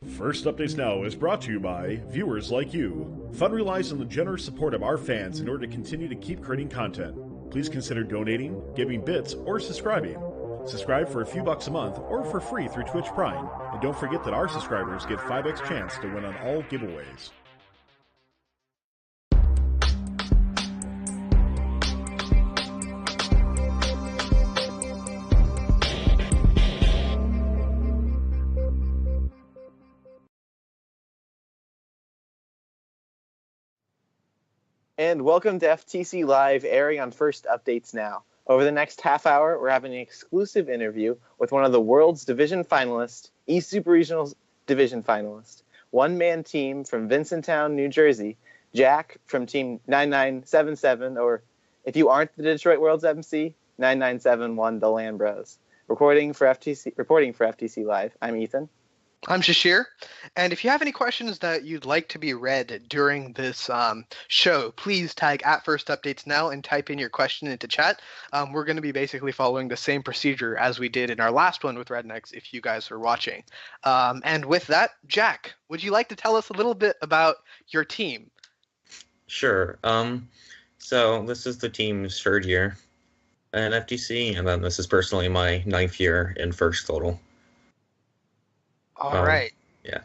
First Updates Now is brought to you by viewers like you. Fun relies on the generous support of our fans in order to continue to keep creating content. Please consider donating, giving bits, or subscribing. Subscribe for a few bucks a month or for free through Twitch Prime. And don't forget that our subscribers get 5x chance to win on all giveaways. And welcome to FTC Live, airing on First Updates Now. Over the next half hour, we're having an exclusive interview with one of the world's division finalists, East Super Regionals division finalist, one-man team from Vincenttown, New Jersey, Jack from Team 9977, or if you aren't the Detroit World's MC, 9971, the LANbros. Reporting for FTC Live, I'm Ethan. I'm Shashir, and if you have any questions that you'd like to be read during this show, please tag at First Updates Now and type in your question into chat. We're going to be basically following the same procedure as we did in our last one with Rednecks, if you guys are watching. And with that, Jack, would you like to tell us a little bit about your team? Sure. So this is the team's third year in FTC, and then this is personally my 9th year in First total. All right. Yeah.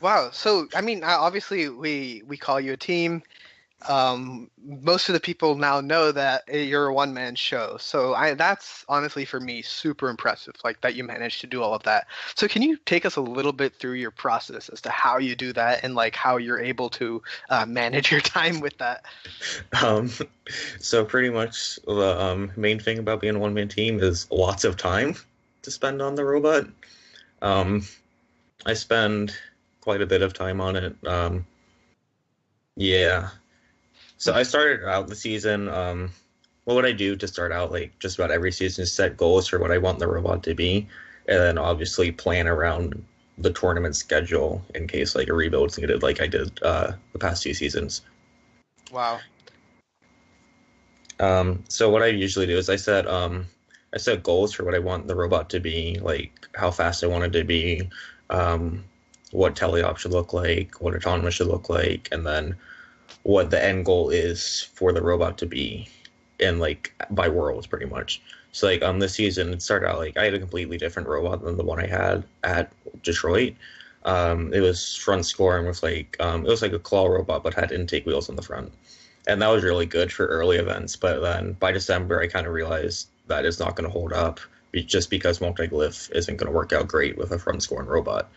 Wow. So, I mean, obviously we call you a team. Most of the people now know that you're a one-man show. So that's honestly for me super impressive, like that you managed to do all of that. So can you take us a little bit through your process as to how you do that and like how you're able to manage your time with that? So pretty much the main thing about being a one-man team is lots of time to spend on the robot. I spend quite a bit of time on it. Yeah. So I started out the season. What would I do to start out? Like just about every season, is set goals for what I want the robot to be, and then obviously plan around the tournament schedule in case like a rebuild's needed, like I did the past 2 seasons. Wow. So what I usually do is I set goals for what I want the robot to be, like how fast I want it to be, what teleop should look like, what autonomous should look like, and then what the end goal is for the robot to be in like by worlds pretty much. So like this season it started out like I had a completely different robot than the one I had at Detroit. It was front scoring with like it was like a claw robot but had intake wheels on the front. And that was really good for early events, but then by December I kind of realized that it's not going to hold up just because multi-glyph isn't going to work out great with a front scoring robot.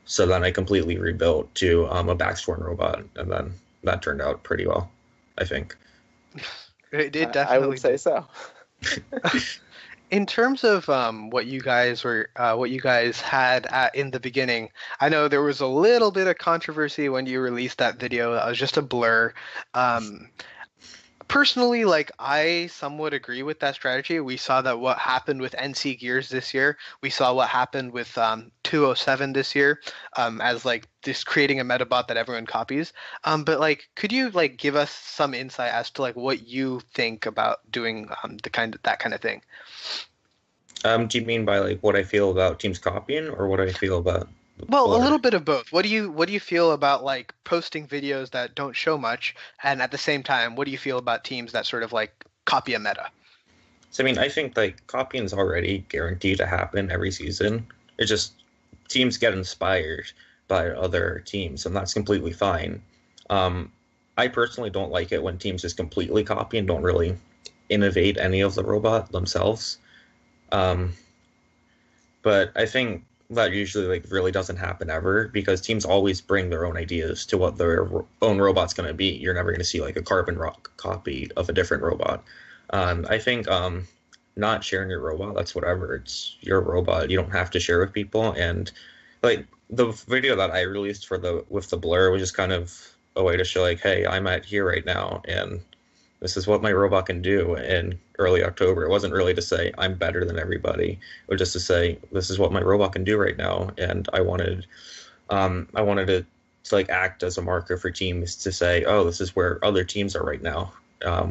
So then I completely rebuilt to a back scoring robot, and then that turned out pretty well, I think. It definitely. I would say so. In terms of what you guys had in the beginning, I know there was a little bit of controversy when you released that video. That was just a blur. Personally, like I somewhat agree with that strategy. We saw that what happened with NC Gears this year. We saw what happened with 207 this year, as like just creating a metabot that everyone copies. But like, could you like give us some insight as to like what you think about doing that kind of thing? Do you mean by like what I feel about teams copying, or what I feel about? Well, a little bit of both. What do you feel about like posting videos that don't show much, and at the same time, what do you feel about teams that sort of like copy a meta? So I mean, I think like copying is already guaranteed to happen every season. It's just teams get inspired by other teams, and that's completely fine. I personally don't like it when teams just completely copy and don't really innovate any of the robot themselves. But I think that usually like really doesn't happen ever, because teams always bring their own ideas to what their own robot's going to be. You're never going to see like a carbon rock copy of a different robot. I think not sharing your robot, that's whatever. It's your robot. You don't have to share with people. And like the video that I released with the blur was just kind of a way to show like, hey, I'm at here right now, and this is what my robot can do in early October. It wasn't really to say I'm better than everybody. It was just to say this is what my robot can do right now, and I wanted to like act as a marker for teams to say, oh, this is where other teams are right now.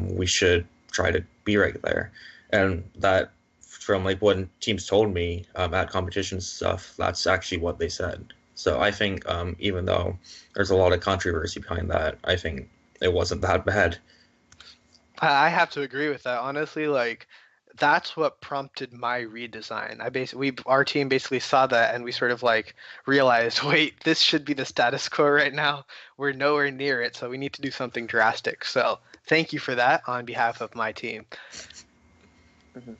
We should try to be right there. And that, from like when teams told me at competition stuff, that's actually what they said. So I think even though there's a lot of controversy behind that, I think it wasn't that bad. I have to agree with that. Honestly, like that's what prompted my redesign. Our team basically saw that and we sort of like realized, wait, this should be the status quo right now. We're nowhere near it, so we need to do something drastic. So thank you for that on behalf of my team. Mm-hmm.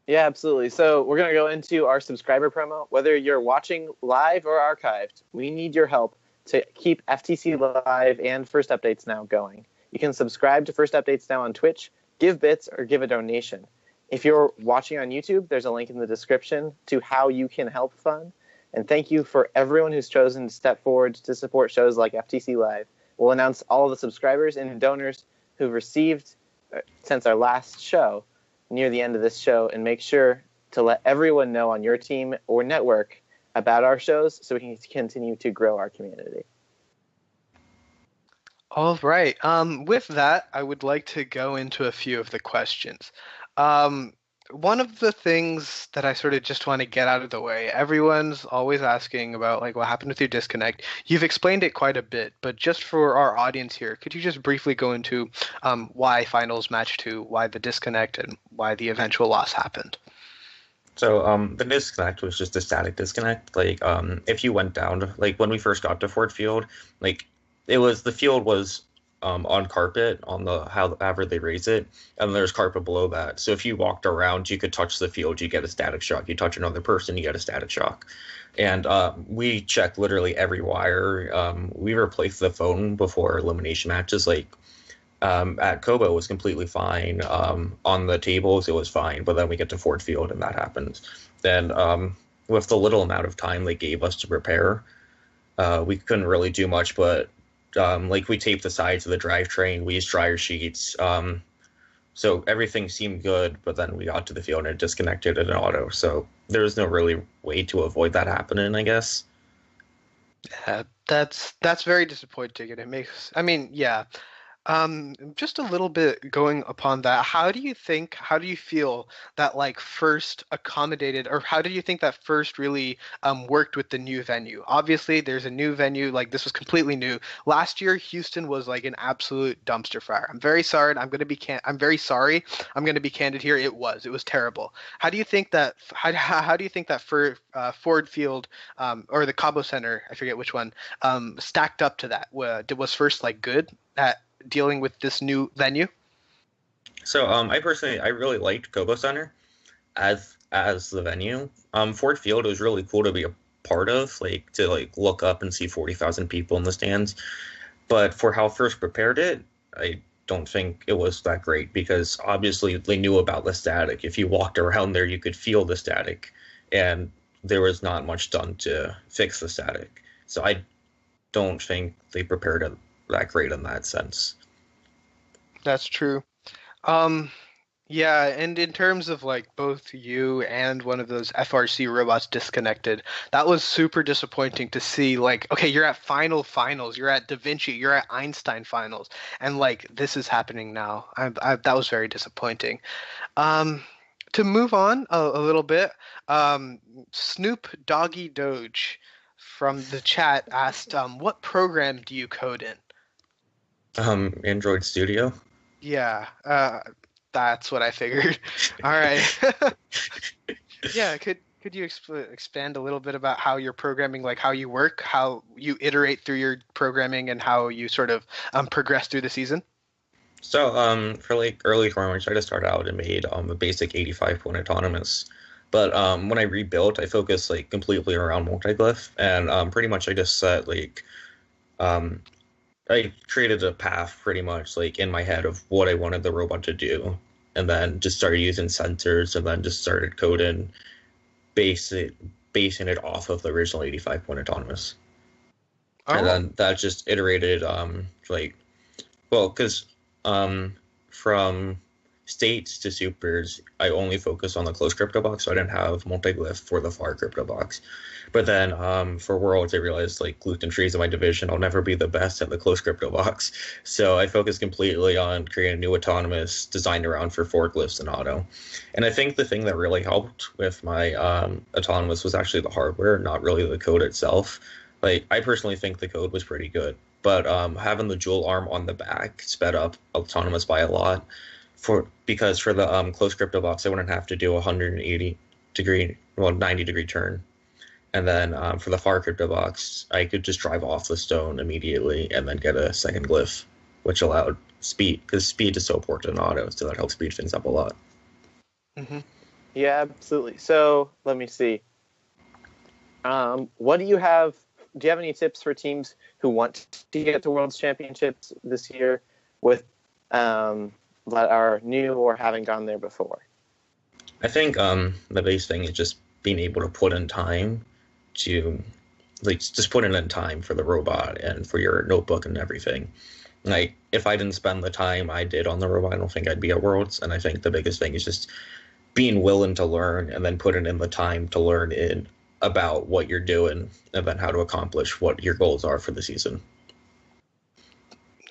Yeah, absolutely. So we're going to go into our subscriber promo. Whether you're watching live or archived, we need your help to keep FTC Live and First Updates Now going. You can subscribe to First Updates Now on Twitch, give bits, or give a donation. If you're watching on YouTube, there's a link in the description to how you can help fund. And thank you for everyone who's chosen to step forward to support shows like FTC Live. We'll announce all of the subscribers and donors who've received since our last show near the end of this show, and make sure to let everyone know on your team or network about our shows so we can continue to grow our community. All right. With that, I would like to go into a few of the questions. One of the things that I sort of just want to get out of the way, everyone's always asking about like what happened with your disconnect. You've explained it quite a bit, but just for our audience here, could you just briefly go into why finals match 2, why the disconnect, and why the eventual loss happened? So the disconnect was just a static disconnect. Like if you went down, like when we first got to Ford Field, like the field was on carpet on the however they raise it, and there's carpet below that. So if you walked around, you could touch the field, you get a static shock. You touch another person, you get a static shock. And we checked literally every wire. We replaced the phone before elimination matches. Like at Kobo it was completely fine. On the tables it was fine, but then we get to Ford Field and that happens. Then with the little amount of time they gave us to prepare, we couldn't really do much, but like we taped the sides of the drivetrain, we used dryer sheets, so everything seemed good, but then we got to the field and it disconnected in auto, so there was no really way to avoid that happening, I guess. Yeah, that's very disappointing, and it makes, I mean, yeah. Just a little bit going upon that, how do you feel that like first accommodated, or how do you think that first really worked with the new venue? Obviously, there's a new venue, like this was completely new. Last year, Houston was like an absolute dumpster fire. I'm very sorry. I'm very sorry. I'm gonna be candid here. It was terrible. How do you think that how do you think that for Ford Field or the Cabo Center, I forget which one, stacked up to that? Was first like good at dealing with this new venue? So I really liked Kobo Center as the venue. Ford Field was really cool to be a part of, like to like look up and see 40,000 people in the stands. But for how first prepared it, I don't think it was that great, because obviously they knew about the static. If you walked around there, you could feel the static, and there was not much done to fix the static. So I don't think they prepared it that great in that sense. That's true. Yeah, and in terms of like both you and one of those FRC robots disconnected, that was super disappointing to see. Like, okay, you're at finals, you're at Da Vinci, you're at Einstein finals, and like this is happening now. That was very disappointing. To move on a little bit, Snoop Doggy Doge from the chat asked, what program do you code in? Android Studio. Yeah, that's what I figured. All right. Yeah, could you expand a little bit about how you're programming, like how you work, how you iterate through your programming, and how you sort of progress through the season? So for like early tournaments, I just started out and made a basic 85-point autonomous. But when I rebuilt, I focused like completely around multiglyph, and pretty much I just set like I created a path pretty much like in my head of what I wanted the robot to do, and then just started using sensors, and then just started coding, basing it off of the original 85-point autonomous. Oh. And then that just iterated like, well, because from states to supers, I only focus on the close crypto box, so I didn't have multi-glyph for the far crypto box. But then for worlds, I realized like gluten trees in my division, I'll never be the best at the close crypto box. So I focused completely on creating a new autonomous designed around for forklifts and auto. And I think the thing that really helped with my autonomous was actually the hardware, not really the code itself. Like I personally think the code was pretty good, but having the dual arm on the back sped up autonomous by a lot. Because for the close crypto box, I wouldn't have to do a 90-degree turn. And then for the far crypto box, I could just drive off the stone immediately and then get a second glyph, which allowed speed, because speed is so important in auto, so that helps speed things up a lot. Mm-hmm. Yeah, absolutely. So let me see. What do you have? Do you have any tips for teams who want to get to World Championships this year with that are new or haven't gone there before? I think the biggest thing is just being able to put in time to, like, just put in time for the robot and for your notebook and everything. Like, if I didn't spend the time I did on the robot, I don't think I'd be at Worlds. And I think the biggest thing is just being willing to learn and then putting in the time to learn about what you're doing and then how to accomplish what your goals are for the season.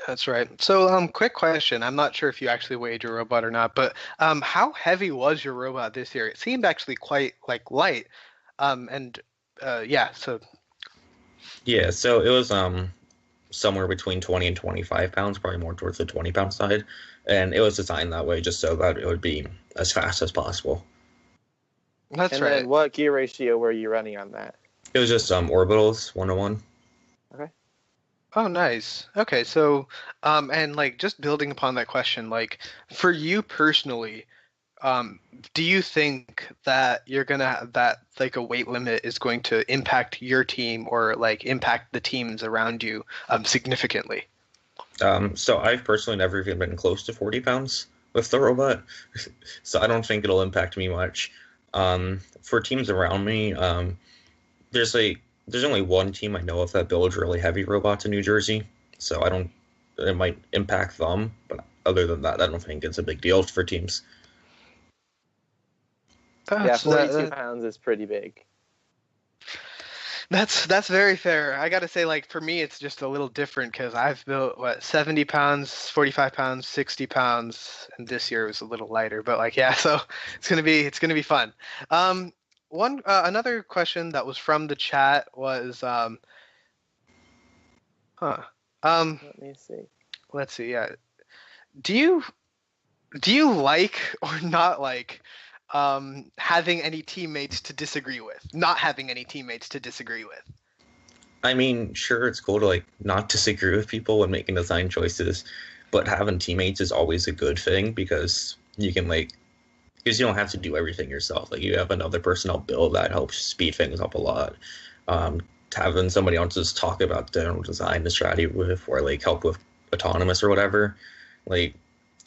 That's right. So, quick question. I'm not sure if you actually weighed your robot or not, but how heavy was your robot this year? It seemed actually quite light. Yeah, so it was somewhere between 20 and 25 pounds, probably more towards the 20-pound side, and it was designed that way just so that it would be as fast as possible. That's and right. Then what gear ratio were you running on that? It was just orbitals 101. Okay. Oh, nice. Okay, so and like just building upon that question, like for you personally, do you think that you're gonna that like a weight limit is going to impact your team or like impact the teams around you significantly? So I've personally never even been close to 40 pounds with the robot, so I don't think it'll impact me much. For teams around me, there's only one team I know of that builds really heavy robots in New Jersey, so it might impact them, but other than that, I don't think it's a big deal for teams. Yeah, 42 pounds is pretty big. That's very fair. I gotta say, like for me, it's just a little different because I've built 70 pounds, 45 pounds, 60 pounds, and this year was a little lighter. But like, yeah, so it's gonna be fun. Another question that was from the chat was, let me see. Let's see. Yeah, do you like or not like having any teammates to disagree with? Not having any teammates to disagree with? I mean, sure, it's cool to like not disagree with people when making design choices, but having teammates is always a good thing because you can because you don't have to do everything yourself. Like you have another person help build that helps speed things up a lot. Having somebody else just talk about general design, the strategy with, or like help with autonomous or whatever, like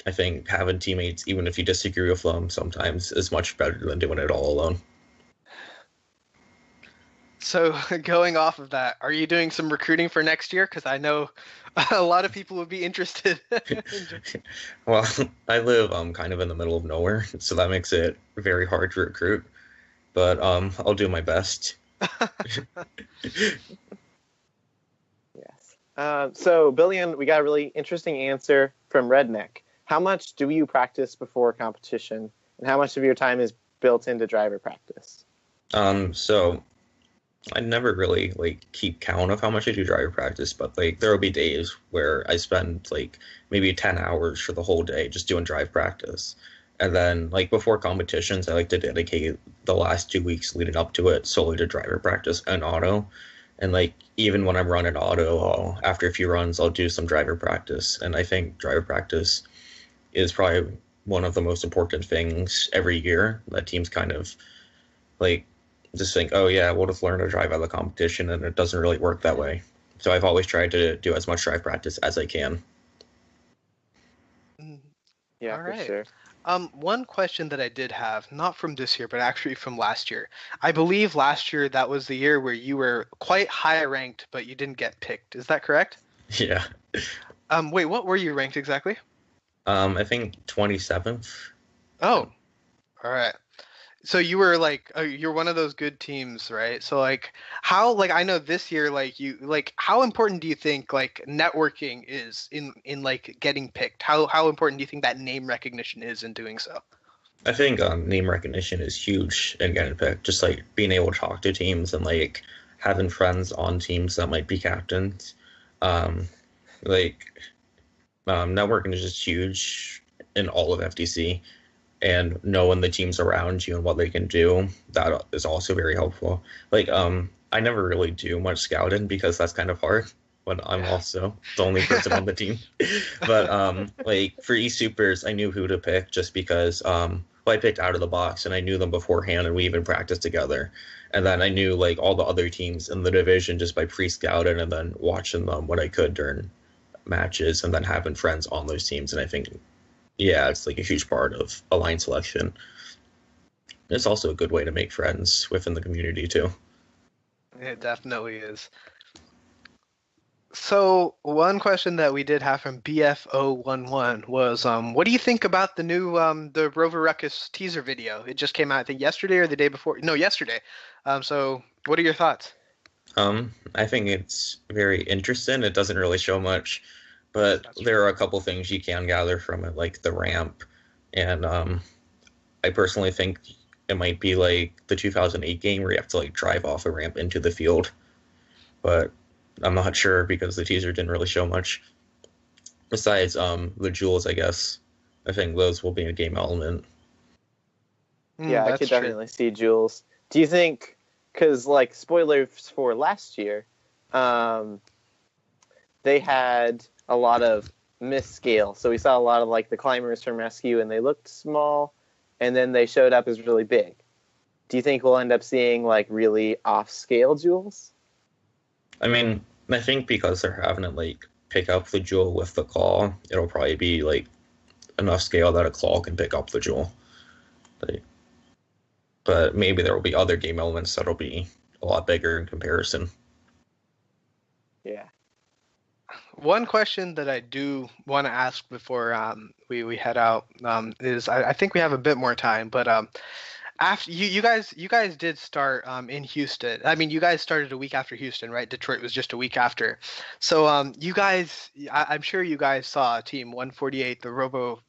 I think having teammates, even if you disagree with them, sometimes is much better than doing it all alone. So going off of that, are you doing some recruiting for next year? Because I know a lot of people would be interested. Well, I live kind of in the middle of nowhere, so that makes it very hard to recruit. But I'll do my best. Yes. So, Billion, we got a really interesting answer from Redneck. How much do you practice before competition, and how much of your time is built into driver practice? So I never really keep count of how much I do driver practice, but there will be days where I spend maybe 10 hours for the whole day just doing drive practice. And then before competitions, I like to dedicate the last 2 weeks leading up to it solely to driver practice and auto. And even when I'm running auto, after a few runs, I'll do some driver practice. And I think driver practice is probably one of the most important things every year that teams kind of just think, oh yeah, we'll just learn to drive out of the competition, and it doesn't really work that way. So I've always tried to do as much drive practice as I can. Yeah, for sure. One question that I did have, not from this year, but actually from last year. I believe last year that was the year where you were quite high ranked, but you didn't get picked. Is that correct? Yeah. Wait, what were you ranked exactly? I think 27th. Oh, all right. So you were like you're one of those good teams, right? So like how like I know this year like you like how important do you think like networking is in like getting picked? How important do you think that name recognition is in doing so? I think name recognition is huge in getting picked. Just like being able to talk to teams and like having friends on teams that might be captains. Um, like networking is just huge in all of FTC, and knowing the teams around you and what they can do, that is also very helpful. Like I never really do much scouting because that's kind of hard when I'm also the only person on the team. But like for eSupers, I knew who to pick just because well, I picked out of the box and I knew them beforehand and we even practiced together. And then I knew like all the other teams in the division just by pre-scouting and then watching them when I could during matches and then having friends on those teams. And I think, yeah, it's like a huge part of a line selection. It's also a good way to make friends within the community too. It definitely is. So one question that we did have from BF011 was, what do you think about the new the Rover Ruckus teaser video? It just came out, I think, yesterday or the day before. No, yesterday. So what are your thoughts? I think it's very interesting. It doesn't really show much, but there are a couple things you can gather from it, like the ramp, and I personally think it might be like the 2008 game where you have to like drive off a ramp into the field, but I'm not sure because the teaser didn't really show much. Besides, the jewels, I guess. I think those will be a game element. Yeah, I could definitely see jewels. Do you think, because like spoilers for last year, they had a lot of misscale. So we saw a lot of like the climbers from Rescue and they looked small and then they showed up as really big. Do you think we'll end up seeing like really off-scale jewels? I mean, I think because they're having it like pick up the jewel with the claw, it'll probably be like enough scale that a claw can pick up the jewel. But maybe there will be other game elements that'll be a lot bigger in comparison. Yeah. One question that I do want to ask before we head out is I think we have a bit more time, but after you guys did start in Houston. I mean, you guys started a week after Houston, right? Detroit was just a week after. So you guys, I'm sure you guys saw Team 148, the Robo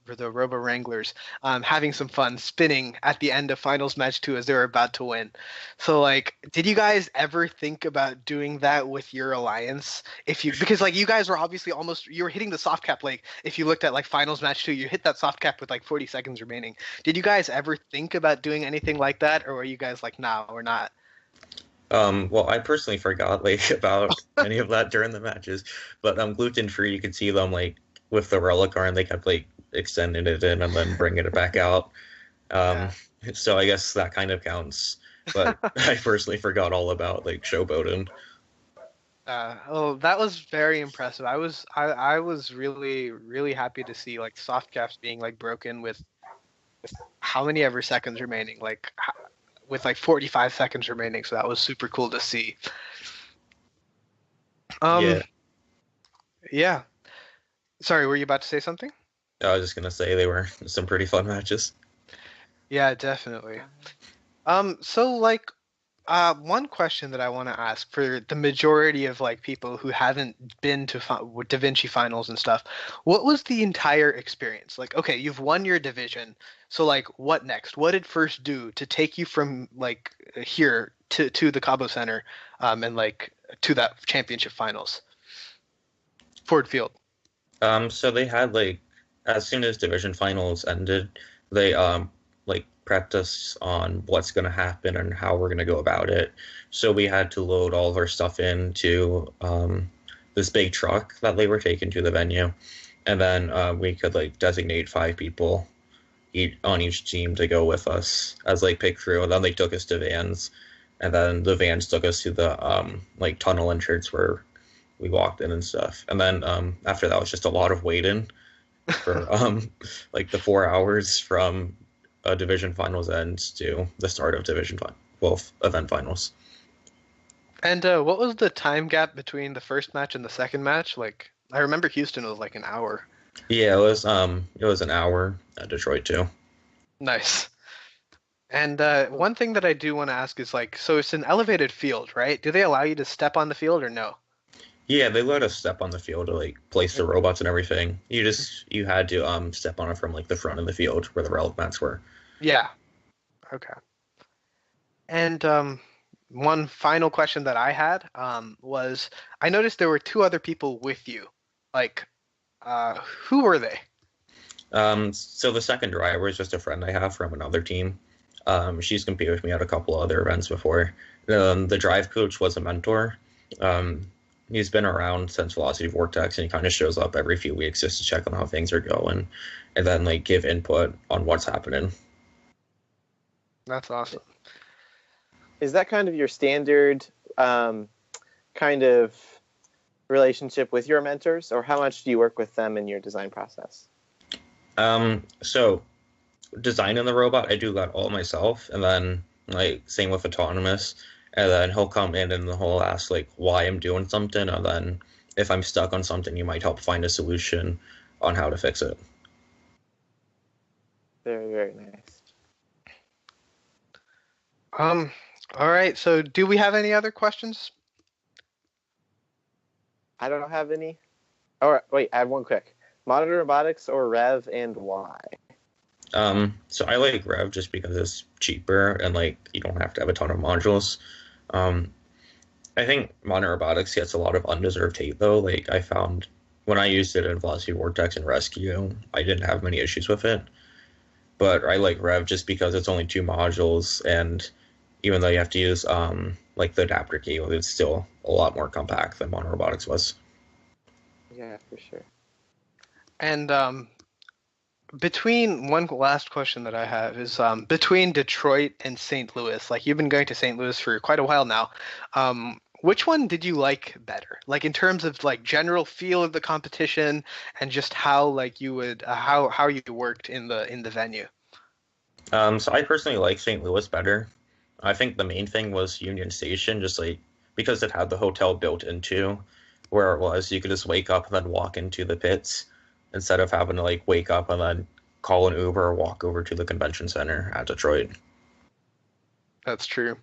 Wranglers, having some fun spinning at the end of Finals Match 2 as they were about to win. So like, did you guys ever think about doing that with your alliance? Because like you guys were obviously you were hitting the soft cap. Like if you looked at like Finals Match 2, you hit that soft cap with like 40 seconds remaining. Did you guys ever think about doing anything like that, or were you guys like, nah, we're not? Well, I personally forgot like about any of that during the matches, but gluten free, you could see them like with the relic arm, they kept like extending it in and then bringing it back out. So I guess that kind of counts. But I personally forgot all about like showboating. That was very impressive. I was really happy to see like soft caps being like broken with how many ever seconds remaining, like with like 45 seconds remaining. So that was super cool to see. Yeah. Sorry, were you about to say something? I was just gonna say they were some pretty fun matches. Yeah, definitely. So like, one question that I want to ask for the majority of like people who haven't been to Da Vinci finals and stuff, what was the entire experience? Like, okay, you've won your division, so like, what next? What did First do to take you from like here to the Cabo Center, and like to that championship finals? Ford Field. So they had like as soon as division finals ended, they like prepped us on what's going to happen and how we're going to go about it. So we had to load all of our stuff into this big truck that they were taking to the venue, and then we could like designate 5 people on each team to go with us as like pit crew, and then they took us to vans, and then the vans took us to the like tunnel entrance where we walked in and stuff, and then after that was just a lot of waiting for like the 4 hours from division finals ends to the start of event finals. And what was the time gap between the first match and the second match? Like, I remember Houston was like an hour. Yeah, it was an hour at Detroit too. Nice. And one thing that I do want to ask is like, so it's an elevated field, right? Do they allow you to step on the field or no? Yeah, they let us step on the field to like place the robots and everything. You had to step on it from like the front of the field where the relic mats were. Yeah. Okay. And one final question that I had was, I noticed there were two other people with you. Like, who were they? So the second driver is just a friend I have from another team. She's competed with me at a couple other events before. The drive coach was a mentor. He's been around since Velocity Vortex, and he kind of shows up every few weeks just to check on how things are going, and then like give input on what's happening. That's awesome. Is that kind of your standard kind of relationship with your mentors, or how much do you work with them in your design process? So designing the robot, I do that all myself, and then like same with autonomous, and then he'll come in and he'll ask like why I'm doing something, and then if I'm stuck on something, you might help find a solution on how to fix it. Very, very nice. All right. So do we have any other questions? I don't have any. Oh, wait, I have one quick. Modern Robotics or Rev, and why? So I like Rev just because it's cheaper and like you don't have to have a ton of modules. Um, I think Modern Robotics gets a lot of undeserved hate though. Like I found when I used it in Velocity Vortex and Rescue, I didn't have many issues with it. But I like Rev just because it's only two modules, and even though you have to use like the adapter cable, it's still a lot more compact than Modern Robotics was. Yeah, for sure. And between one last question that I have is between Detroit and St. Louis, like you've been going to St. Louis for quite a while now. Which one did you like better? Like in terms of like general feel of the competition and just how like you would how you worked in the venue. So I personally like St. Louis better. I think the main thing was Union Station, just like because it had the hotel built into where it was, you could just wake up and then walk into the pits instead of having to like wake up and then call an Uber or walk over to the convention center at Detroit. That's true.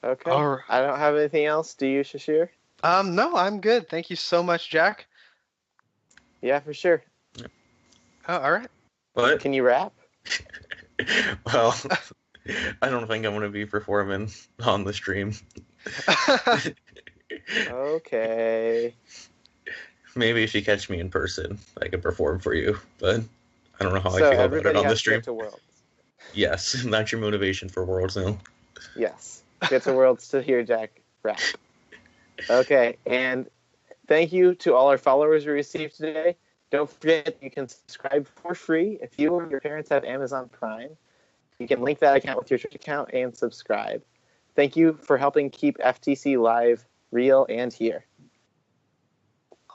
Okay. All right. I don't have anything else. Do you, Shashir? No, I'm good. Thank you so much, Jack. Yeah, for sure. Oh, all right. But Can you rap? well, I don't think I'm going to be performing on the stream. Okay. Maybe if you catch me in person, I can perform for you. But I don't know how I So feel about it everybody on the has to stream. get to Worlds. Yes, that's your motivation for Worlds now. Yes. Get to Worlds to hear Jack rap. Okay, and thank you to all our followers we received today. Don't forget you can subscribe for free if you or your parents have Amazon Prime. You can link that account with your Twitch account and subscribe. Thank you for helping keep FTC Live real and here.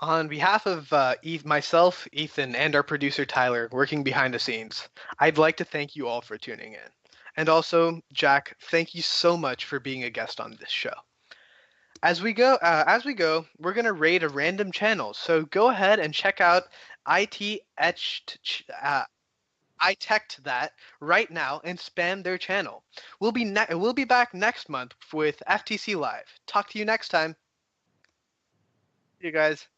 On behalf of myself, Ethan, and our producer Tyler, working behind the scenes, I'd like to thank you all for tuning in. And also, Jack, thank you so much for being a guest on this show. As we go, we're gonna raid a random channel. So go ahead and check out IT I teched that right now and spam their channel. We'll be back next month with FTC Live. Talk to you next time. See you guys.